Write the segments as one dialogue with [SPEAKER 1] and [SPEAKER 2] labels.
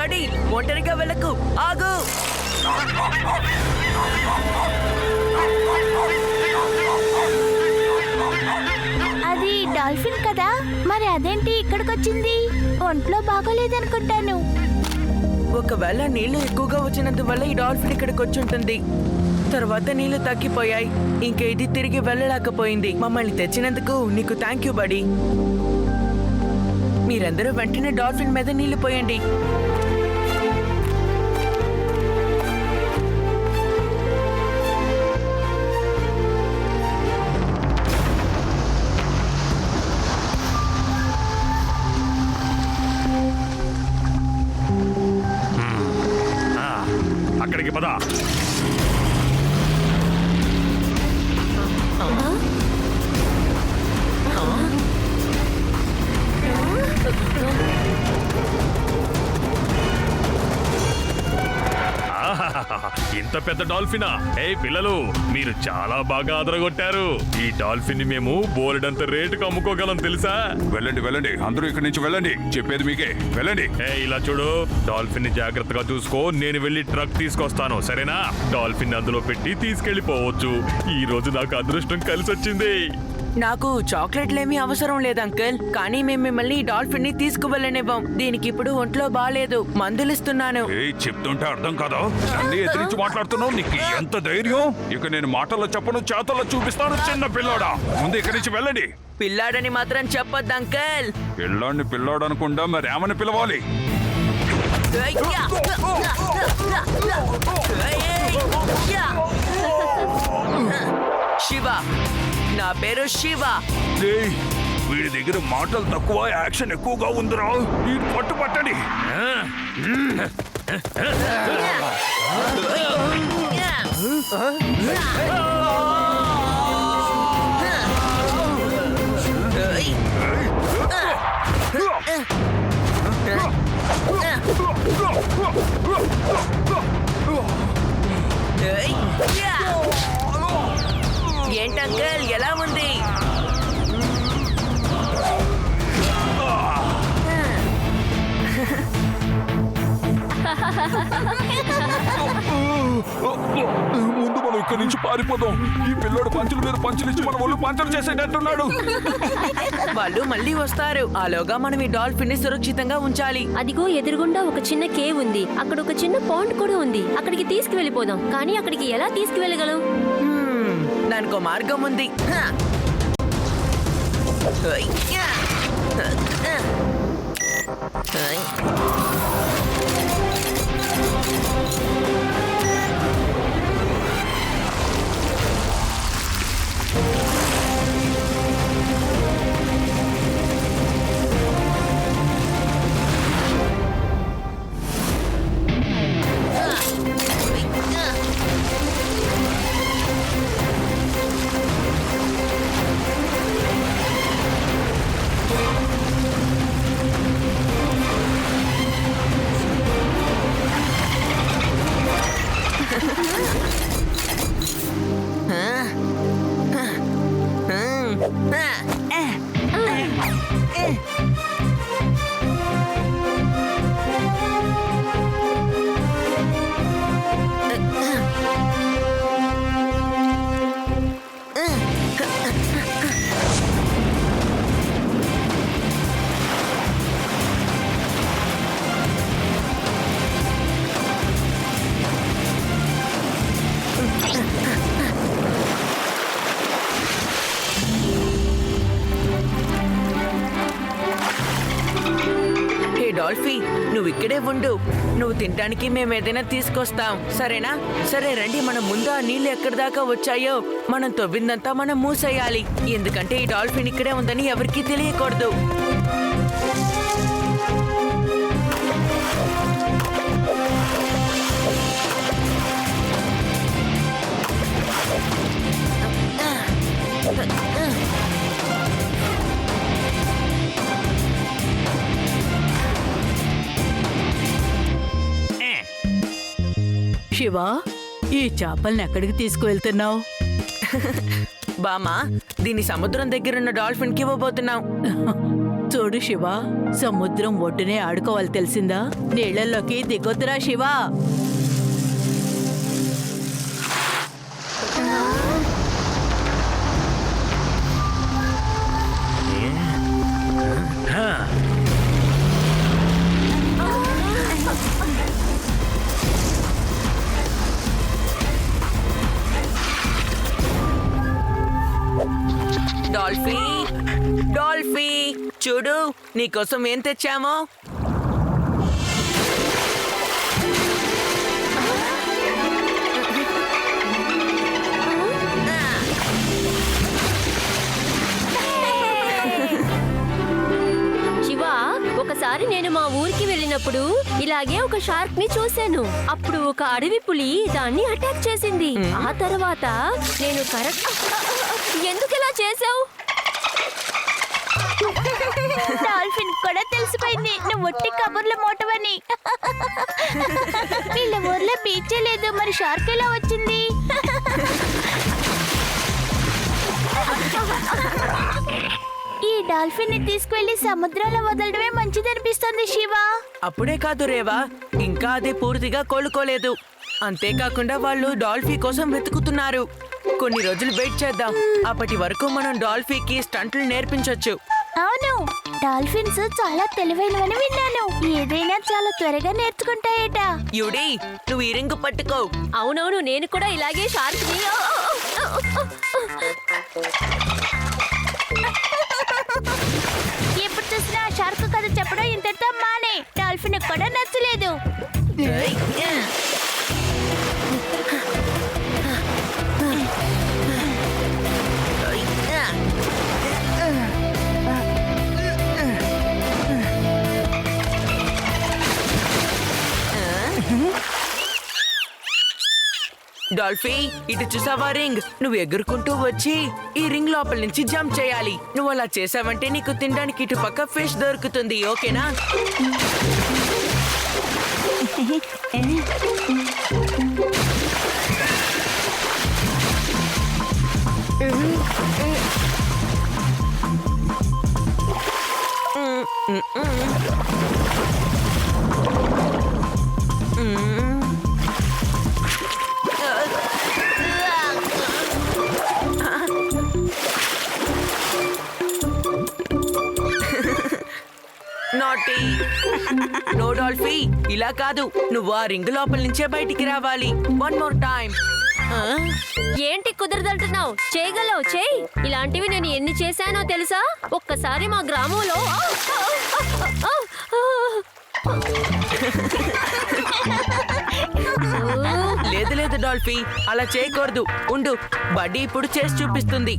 [SPEAKER 1] బడి ఒంటరిగా వెళ్ళకు, ఆగు.
[SPEAKER 2] అది డాల్ఫిన్ కదా, మరి అదేంటి ఇక్కడికి వచ్చింది? ఒంట్లో బాగోలేదనుకుంటాను.
[SPEAKER 1] ఒకవేళ నీళ్లు ఎక్కువగా వచ్చినందువల్ల ఈ డాల్ఫిన్ ఇక్కడికి వచ్చి ఉంటుంది. తర్వాత నీళ్లు తగ్గిపోయాయి, ఇంక ఇది తిరిగి వెళ్ళలేకపోయింది. మమ్మల్ని తెచ్చినందుకు నీకు థ్యాంక్ యూ బడి. మీరందరూ వెంటనే డాల్ఫిన్ మీద నీళ్లు పోయండి.
[SPEAKER 3] అక్కడికి పద. ఇంత పెద్ద డాల్ఫినా? ఏ పిల్లలు, మీరు చాలా బాగా అదరగొట్టారు. ఈ డాల్ఫిన్ ని మేము బోలెడంత రేటుకు అమ్ముకోగలం తెలుసా?
[SPEAKER 4] వెళ్ళండి వెళ్ళండి, అందరూ ఇక్కడి నుంచి వెళ్ళండి. చెప్పేది మీకే, వెళ్ళండి.
[SPEAKER 3] ఇలా చూడు, డాల్ఫిన్ ని జాగ్రత్తగా చూసుకో. నేను వెళ్ళి ట్రక్ తీసుకొస్తాను, సరేనా? డాల్ఫిన్ అందులో పెట్టి తీసుకెళ్లిపోవచ్చు. ఈ రోజు నాకు అదృష్టం కలిసి వచ్చింది.
[SPEAKER 1] నాకు చాక్లెట్లేమీ అవసరం లేదు అంకుల్, కానీ మేము మిమ్మల్ని డాల్ఫిన్ ని తీసుకువెళ్ళనివ్వం. దీనికి ఇప్పుడు ఒంట్లో బాలేదు, మందులిస్తున్నాను.
[SPEAKER 4] చెప్తుంటే అర్థం కాదా? అన్ని ఎదిరించి మాట్లాడుతున్నావు. నీకు ఎంత ధైర్యం? ఇక నేను మాటల్లో చెప్పను, చేతల్లో చూపిస్తాను. చిన్న పిల్లోడా, ముందు ఇక్కడి నుంచి వెళ్ళండి.
[SPEAKER 1] పిల్లాడని మాత్రం చెప్పొద్దు అంకుల్.
[SPEAKER 4] పిల్లాడిని పిల్లోడు అనుకుండా మరి ఏమని పిలవాలి?
[SPEAKER 1] శివ, నా పేరు శివ.
[SPEAKER 4] వీడి దగ్గర మాటలు తక్కువ, యాక్షన్ ఎక్కువగా ఉందిరా. వీడు పట్టుపట్టండి.
[SPEAKER 1] ఏంటంకల్, ఎలా ఉంది?
[SPEAKER 4] ముందు మనం ఇక్కడి నుంచి పారిపోదాం. ఈ పిల్లోడు పంచుల మీద పంచులు ఇచ్చి మన ఒళ్ళు పంచలు చేసేటట్టున్నాడు.
[SPEAKER 1] వాళ్ళు మళ్ళీ వస్తారు. ఆలోగా మనం ఈ డాల్ఫిన్ ని సురక్షితంగా ఉంచాలి.
[SPEAKER 5] అదిగో ఎదురుగుండా ఒక చిన్న కేవ్ ఉంది. అక్కడ ఒక చిన్న పాండ్ కూడా ఉంది. అక్కడికి తీసుకువెళ్ళిపోదాం. కానీ అక్కడికి ఎలా తీసుకువెళ్ళగలం?
[SPEAKER 1] దానికో మార్గం ఉంది. డాల్ఫీ, నువ్వు ఇక్కడే ఉండు. నువ్వు తినడానికి మేము ఏదైనా తీసుకొస్తాం, సరేనా? సరే రండి, మనం ముందు ఆ నీళ్లు ఎక్కడి దాకా వచ్చాయో మనం తవ్విందంతా మనం మూసేయాలి. ఎందుకంటే ఈ డాల్ఫిన్ ఇక్కడే ఉందని ఎవరికీ తెలియకూడదు.
[SPEAKER 6] శివ, ఈ చేపల్ని ఎక్కడికి తీసుకువెళ్తున్నావు?
[SPEAKER 1] బామా, దీని సముద్రం దగ్గరున్న డాల్ఫిన్ కి ఇవ్వబోతున్నాం.
[SPEAKER 6] చూడు శివ, సముద్రం ఒడ్డునే ఆడుకోవాలి తెలిసిందా? నీళ్లలోకి దిగొద్దురా శివ.
[SPEAKER 1] డాల్ఫీ, డాల్ఫీ, చూడు నీకోసం ఏం తెచ్చామో.
[SPEAKER 5] శివ, ఒకసారి నేను మా ఊరికి వెళ్ళినప్పుడు ఇలాగే ఒక షార్క్ ని చూశాను. అప్పుడు ఒక అడవి పులి దాన్ని అటాక్ చేసింది. ఆ తర్వాత నేను కరెక్ట్. ఎందుకు ఇలా చేసావు?
[SPEAKER 2] డాల్ఫిన్ కూడా తెలిసిపోయింది నువ్వు ఒట్టి కబుర్ల మోటవని. వీళ్ళ ఊర్లో బీచే లేదు, మరి షార్క్ ఎలా వచ్చింది? ఈ డాల్ఫిన్ ని తీసుకువెళ్లి సముద్రంలో వదలడమే మంచిదనిపిస్తుంది శివ.
[SPEAKER 1] అప్పుడే కాదు రేవా, ఇంకా అది పూర్తిగా కోలుకోలేదు. అంతేకాకుండా వాళ్ళు డాల్ఫీ కోసం వెతుకుతున్నారు. కొన్ని రోజులు వెయిట్ చేద్దాం. అప్పటి వరకు మనం డాల్ఫీకి స్టంట్లు నేర్పించొచ్చు.
[SPEAKER 2] అవును, డాల్ఫిన్స్ చాలా తెలివైనవని విన్నాను. ఏదైనా చాలా త్వరగా నేర్చుకుంటాయట.
[SPEAKER 1] యుడి, నువ్వు ఈ రింగు పట్టుకో.
[SPEAKER 5] అవునవును, నేను కూడా ఇలాగే షార్క్ ని.
[SPEAKER 2] ఎప్పుడు చూసినా షార్క్ కథ చెప్పడం ఇంతటితో మానే. డాల్ఫిన్ కూడా నచ్చలేదు.
[SPEAKER 1] డాల్ఫీ, ఇటు చూసావా రింగ్? నువ్వు ఎగురుకుంటూ వచ్చి ఈ రింగ్ లోపల నుంచి జంప్ చేయాలి. నువ్వు అలా చేసావంటే నీకు తినడానికి ఇటు పక్క ఫిష్ దొరుకుతుంది. ఓకేనా? నాటీ. నో డాల్ఫీ, ఇలా కాదు. నువ్వు ఆ రింగ్ లోపల నుంచే బయటికి రావాలి. One more time.
[SPEAKER 5] ఏంటి కుదరదంటున్నావు? చేయగలవు, చేయి. ఇలాంటివి నేను ఎన్ని చేశానో తెలుసా? ఒక్కసారి మా గ్రామంలో
[SPEAKER 1] లేదు లేదు డాల్ఫీ, అలా చేయకూడదు. ఉండు, బడ్డీ ఇప్పుడు చేసి చూపిస్తుంది.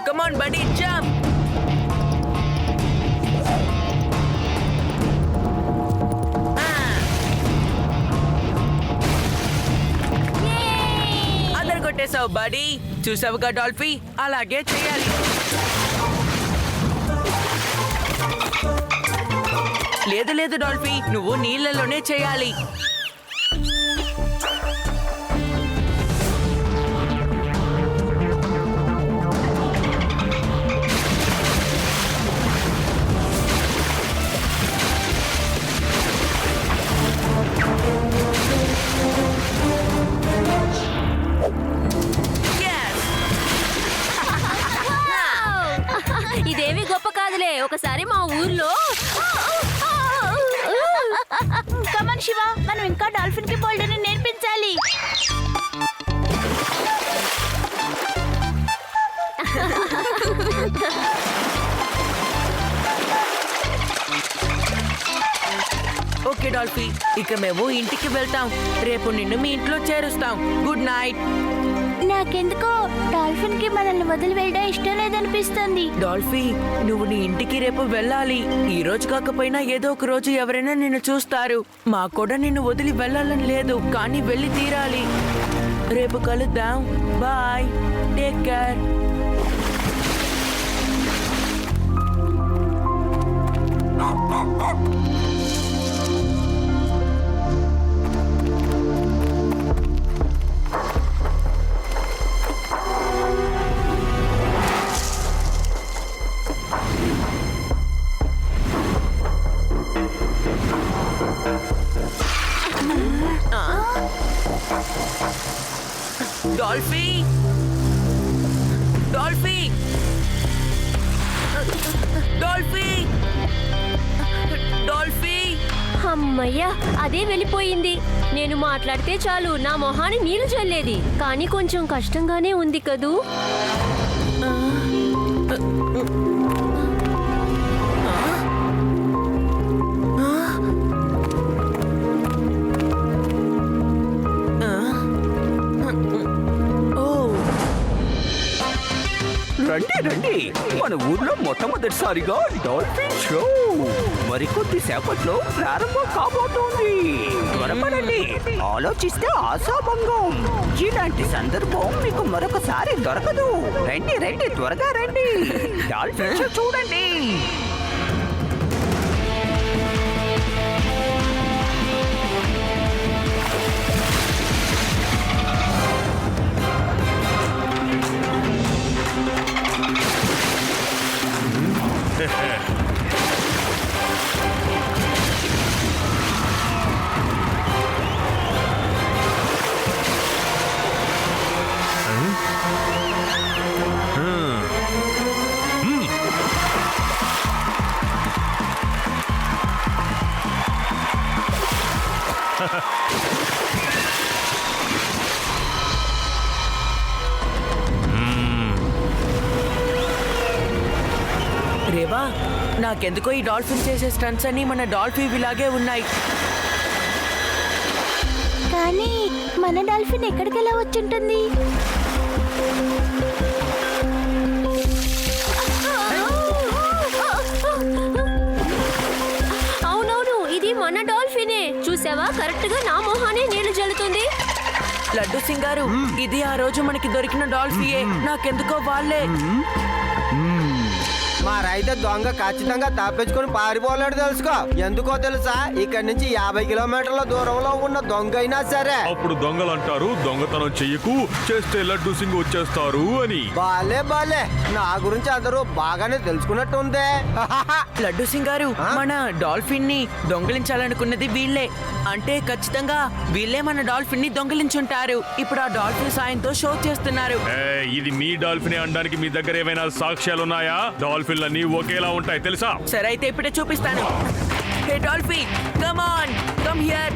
[SPEAKER 1] Come on, buddy, jump! అందరు కొట్టేశావు బడీ. చూసావుగా డాల్ఫీ, అలాగే చేయాలి. లేదు లేదు డాల్ఫీ, నువ్వు నీళ్ళలోనే చేయాలి.
[SPEAKER 5] ఇదేమి గొప్ప కాదులే. ఒకసారి మా ఊర్లో
[SPEAKER 2] కమన్ శివ, మనం ఇంకా డాల్ఫిన్ కి బోల్డర్ని నేర్పించాలి.
[SPEAKER 1] ఓకే డాల్ఫీ, ఇక మేము ఇంటికి వెళ్తాం. రేపు నిన్ను మీ ఇంట్లో చేరుస్తాం. Good night.
[SPEAKER 2] నాకెందుకో డాల్ఫిన్ కి మనల్ని వదిలి వెళ్ళడం ఇష్టం లేదనిపిస్తుంది.
[SPEAKER 1] డాల్ఫీ, నువ్వు నీ ఇంటికి రేపు వెళ్ళాలి. ఈ రోజు కాకపోయినా ఏదో ఒక రోజు ఎవరైనా నిన్ను చూస్తారు. మాకు కూడా నిన్ను వదిలి వెళ్ళాలని లేదు, కానీ వెళ్ళి తీరాలి. రేపు కలుద్దాం. Bye, take care. డాల్ఫీ డాల్ఫీ డాల్ఫీ
[SPEAKER 5] అమ్మయ్యా, అదే వెళ్ళిపోయింది. నేను మాట్లాడితే చాలు నా మొహాన్ని నీళ్లు చల్లేది. కానీ కొంచెం కష్టంగానే ఉంది కదూ.
[SPEAKER 7] రండి రండి, మన ఊర్లో మొట్టమొదటిసారిగా డాల్ఫిన్ షో మరికొద్ది సేపట్లో ప్రారంభం కాబోతోంది. త్వరపడండి, ఆలోచిస్తే ఆశాభంగం. ఇలాంటి సందర్భం మీకు మరొకసారి దొరకదు. రండి రండి, త్వరగా రండి, డాల్ఫిన్ షో చూడండి.
[SPEAKER 1] రేవా, నాకెందుకో ఈ డాల్ఫిన్ చేసే స్టంట్స్ అన్ని మన డాల్ఫీ ఇలాగే ఉన్నాయి.
[SPEAKER 2] కానీ మన డాల్ఫిన్ ఎక్కడికెలా వచ్చుంటుంది?
[SPEAKER 5] అవునవును, ఇది మన డాల్ఫినే. చూసావా, కరెక్ట్ గా నా మొహానే నీళ్లు జల్లుతుంది.
[SPEAKER 1] లడ్డు సింగారు, ఇది ఆ రోజు మనకి దొరికిన డాల్ఫీయే. నాకెందుకో వాళ్ళే.
[SPEAKER 8] మరైతే దొంగ ఖచ్చితంగా తప్పించుకొని పారిపోలేడు తెలుసుకో. ఎందుకో తెలుసా, ఇక్కడి నుంచి 50 కిలోమీటర్ల దూరంలో ఉన్న దొంగ అయినా సరే.
[SPEAKER 3] అప్పుడు దొంగలు అంటారు, దొంగతనం చెయ్యకు, చేస్తే లడ్డు సింగ్ వచ్చేస్తారు అని.
[SPEAKER 8] బాలే బాలే, నా గురించి అందరూ బాగానే తెలుసుకున్నట్టు ఉందే.
[SPEAKER 1] లడ్డు సింగారు, మన డాల్ఫిన్ ని దొంగిలించాలనుకున్నది వీళ్ళే. అంటే ఖచ్చితంగా వీళ్ళే మన డాల్ఫిన్ ని దొంగిలించుంటారు. ఇప్పుడు ఆ డాల్ఫిన్ సాయంతో షో చేస్తున్నారు.
[SPEAKER 3] ఇది మీ డాల్ఫిన్ అనడానికి మీ దగ్గర ఏమైనా సాక్ష్యాలున్నాయా? డాల్ఫిన్లన్నీ ఒకేలా ఉంటాయి తెలుసా?
[SPEAKER 1] సరే, అయితే ఇప్పుడే చూపిస్తాను. Hey Dolphy, come on, come here.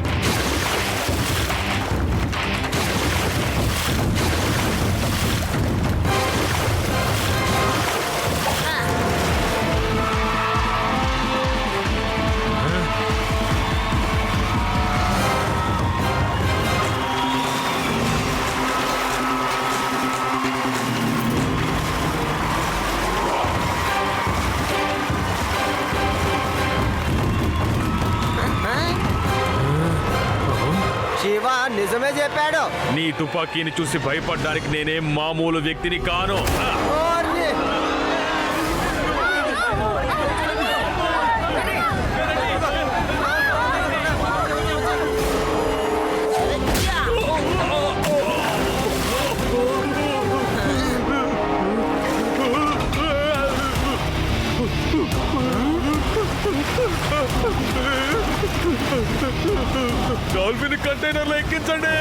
[SPEAKER 8] Shiva నిజమే చెప్పాడు.
[SPEAKER 3] నీ తుపాకీని చూసి భయపడ్డానికి నేనేం మామూలు వ్యక్తిని కాను.
[SPEAKER 8] ఓర్ని.
[SPEAKER 3] డాల్ఫిన్ కంటైనర్లో ఎక్కించండి.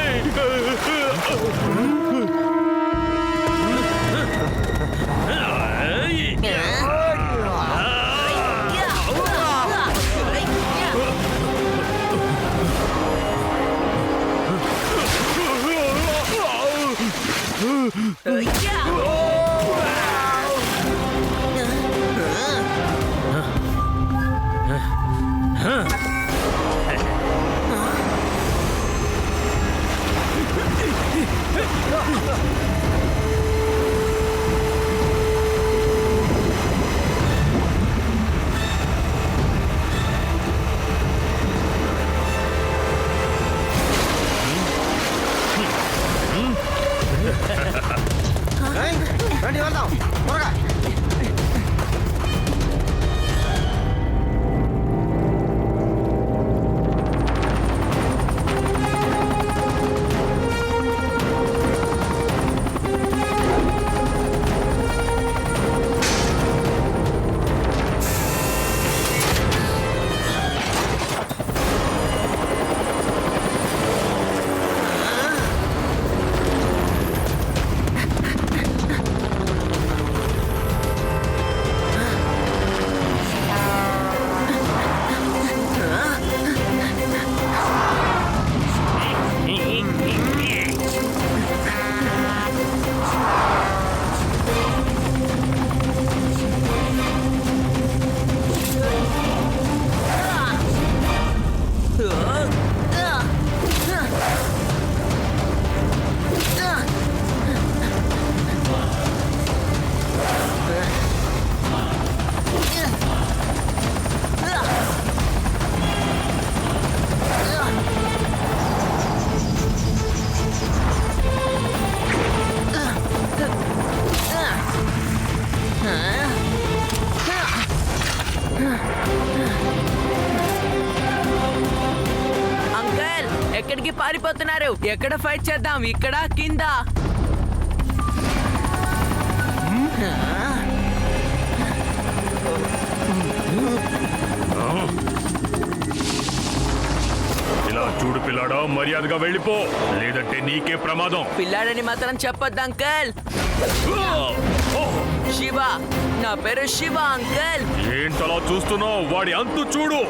[SPEAKER 8] రండి వెళ్దాం త్వరగా.
[SPEAKER 1] వెళ్ళిపోతున్నారు. ఎక్కడ ఫైట్ చేద్దాం? ఇక్కడ కింద.
[SPEAKER 3] ఇలా చూడు పిల్లాడా, మర్యాదగా వెళ్ళిపో, లేదంటే నీకే ప్రమాదం.
[SPEAKER 1] పిల్లాడని మాత్రం చెప్పొద్దు అంకల్. శివ, నా పేరు శివ అంకల్.
[SPEAKER 3] ఏంటలా చూస్తున్నావు? వాడి అంతు చూడు.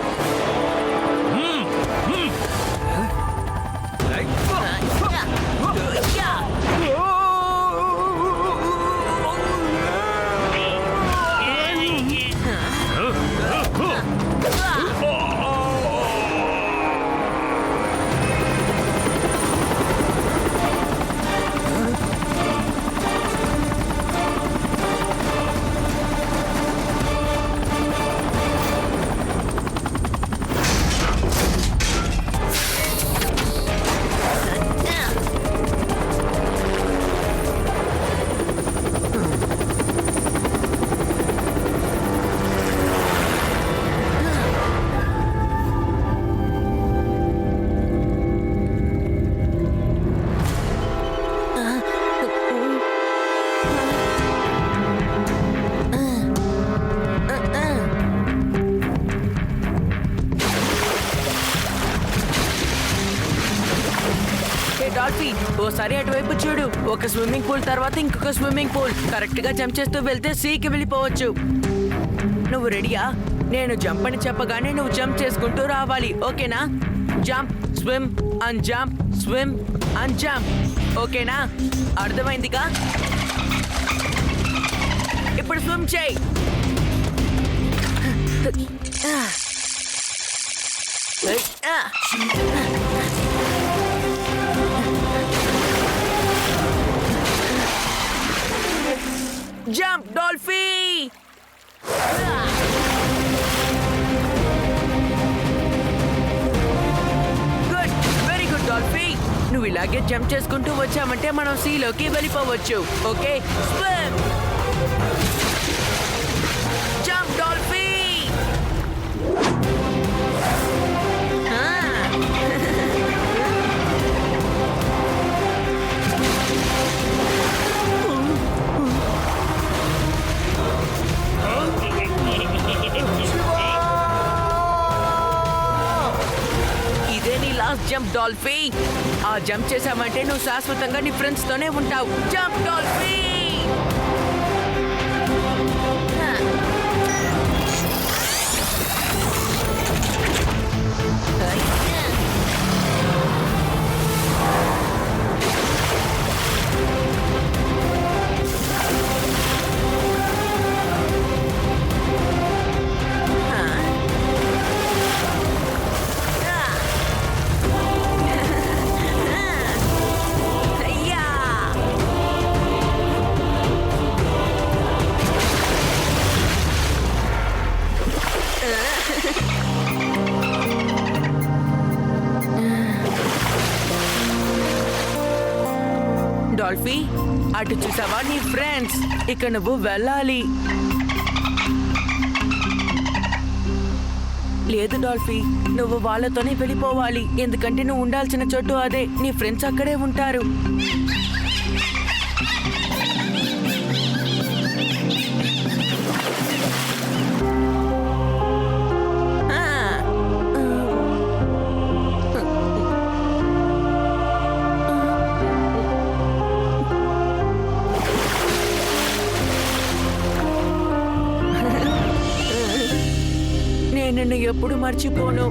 [SPEAKER 1] డాల్ఫీ, ఓసారి అటువైపు చూడు. ఒక స్విమ్మింగ్ పూల్ తర్వాత ఇంకొక స్విమ్మింగ్ పూల్. కరెక్ట్ గా జంప్ చేస్తూ వెళ్తే సీకి వెళ్ళిపోవచ్చు. నువ్వు రెడీయా? నేను జంప్ అని చెప్పగానే నువ్వు జంప్ చేసుకుంటూ రావాలి, ఓకేనా? Jump, swim and jump, swim and jump, ఓకేనా? అర్థమైందిగా? ఇప్పుడు స్విమ్ చేయి. Jump Dolby. Good, very good Dolby. నువ్వు ఇలాగే జంప్ చేసుకుంటూ వచ్చామంటే మనం సీలోకి వెళ్ళిపోవచ్చు, ఓకే? Swim, jump Dolby. ఇదే నీ లాస్ట్ జంప్ డాల్ఫీ. ఆ జంప్ చేసామంటే నువ్వు శాశ్వతంగా నీ ఫ్రెండ్స్ తోనే ఉంటావు. Jump Dolby. డాల్ఫీ, అటు చూసావా నీ ఫ్రెండ్స్? ఇక నువ్వు వెళ్ళాలి. లేదు డాల్ఫీ, నువ్వు వాళ్ళతోనే వెళ్ళిపోవాలి. ఎందుకంటే నువ్వు ఉండాల్సిన చోటు అదే. నీ ఫ్రెండ్స్ అక్కడే ఉంటారు. నేను నిన్ను ఎప్పుడు మర్చిపోను.